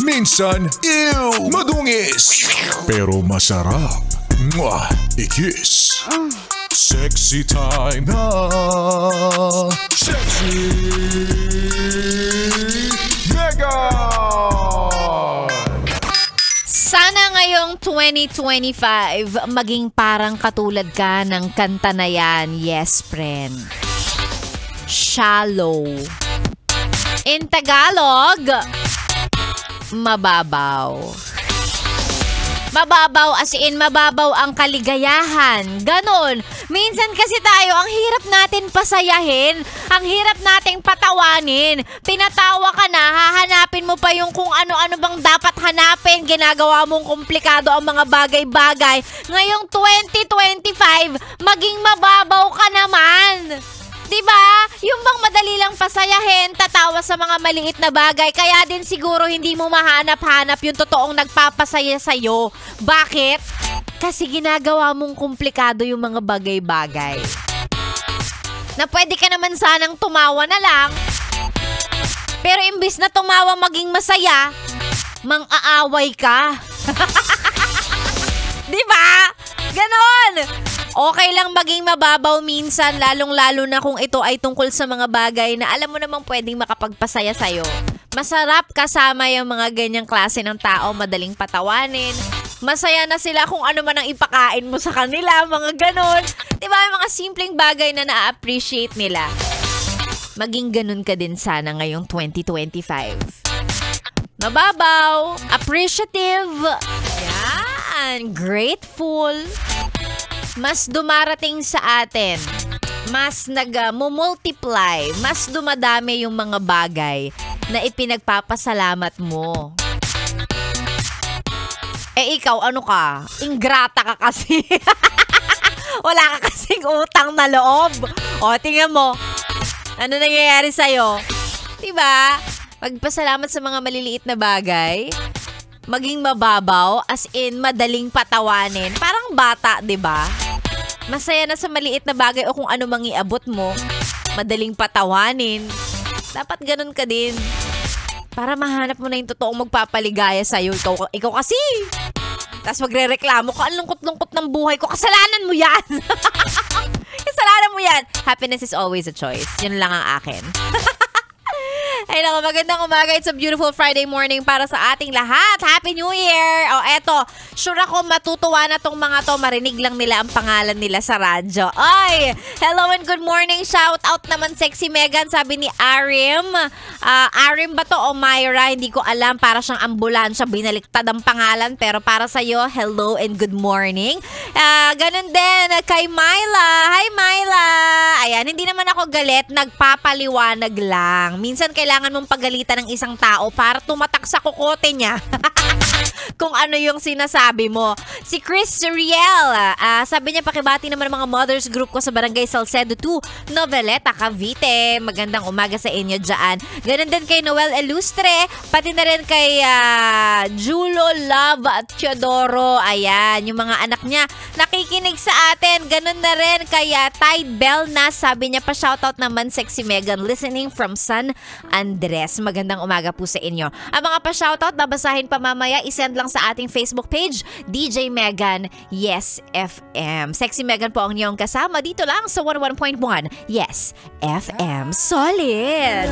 Minsan, ew, madungis. Pero masarap. Mwah, ikis. Sexy time na. Sexy Megan! Sana ngayong 2025 maging parang katulad ka ng kanta na yan. Yes, friend. Shallow. In Tagalog, mababaw. Mababaw as in mababaw ang kaligayahan. Ganon. Minsan kasi tayo, ang hirap natin pasayahin. Ang hirap nating patawanin. Pinatawa ka na, hahanapin mo pa yung kung ano-ano bang dapat hanapin. Ginagawa mong komplikado ang mga bagay-bagay. Ngayong 2025, maging mababaw ka naman. Diba? Yung bang madali lang pasayahin, tatawa sa mga maliit na bagay, kaya din siguro hindi mo mahanap-hanap yung totoong nagpapasaya sa'yo. Bakit? Kasi ginagawa mong komplikado yung mga bagay-bagay. Na pwede ka naman sanang tumawa na lang, pero imbis na tumawa maging masaya, mang-aaway ka. Diba? Ganon! Okay lang maging mababaw minsan, lalong-lalo na kung ito ay tungkol sa mga bagay na alam mo namang pwedeng makapagpasaya sa'yo. Masarap kasama yung mga ganyang klase ng tao, madaling patawanin. Masaya na sila kung ano man ang ipakain mo sa kanila, mga ganon. Diba, yung mga simpleng bagay na na-appreciate nila. Maging ganon ka din sana ngayong 2025. Mababaw, appreciative, yan, grateful. Mas dumarating sa atin, mas nag-multiply, mas dumadami yung mga bagay na ipinagpapasalamat mo. Eh ikaw, ano ka? Ingrata ka kasi. Wala ka kasing utang na loob. O, tingnan mo. Ano nangyayari sa'yo? Diba? Magpasalamat sa mga maliliit na bagay. Maging mababaw, as in madaling patawanin. Parang bata, diba? Masaya na sa maliit na bagay o kung ano mang iabot mo. Madaling patawanin. Dapat ganun ka din. Para mahanap mo na yung totoong magpapaligaya sa'yo. Ikaw kasi. Tapos magre-reklamo ka, ang lungkot-lungkot ng buhay ko. Kasalanan mo yan. Kasalanan mo yan. Happiness is always a choice. Yun lang ang akin. Ay naku, magandang umaga. It's a beautiful Friday morning para sa ating lahat. Happy New Year! O eto, sure ako matutuwa na tong mga to. Marinig lang nila ang pangalan nila sa radyo. Ay! Hello and good morning. Shout out naman Sexy Megan, sabi ni Arim. Arim ba to o Myra? Hindi ko alam. Para siyang ambulansya. Binaliktad ang pangalan. Pero para sa'yo, hello and good morning. Ganun din kay Myla. Hi Myla! Ayan, hindi naman ako galit. Nagpapaliwanag lang. Minsan kailangan mong pagalitan ng isang tao para tumatak sa kokote niya. Kung ano yung sinasabi mo. Si Chris Riel, sabi niya pakibati naman ang mga mothers group ko sa Barangay Salcedo 2, Noveleta, Cavite. Magandang umaga sa inyo dyan. Ganun din kay Noel Elustre, pati na rin kay Julo Love at Teodoro. Ayan, yung mga anak niya nakikinig sa atin. Ganun na rin kay Tide Belna, sabi niya pa shoutout naman Sexy Megan, listening from San Andres. Magandang umaga po sa inyo. Ang mga pa shoutout, babasahin pa mamaya, isend lang sa ating Facebook page, DJ Megan Yes FM. Sexy Megan po ang niyong kasama dito lang sa 101.1 Yes FM. Solid!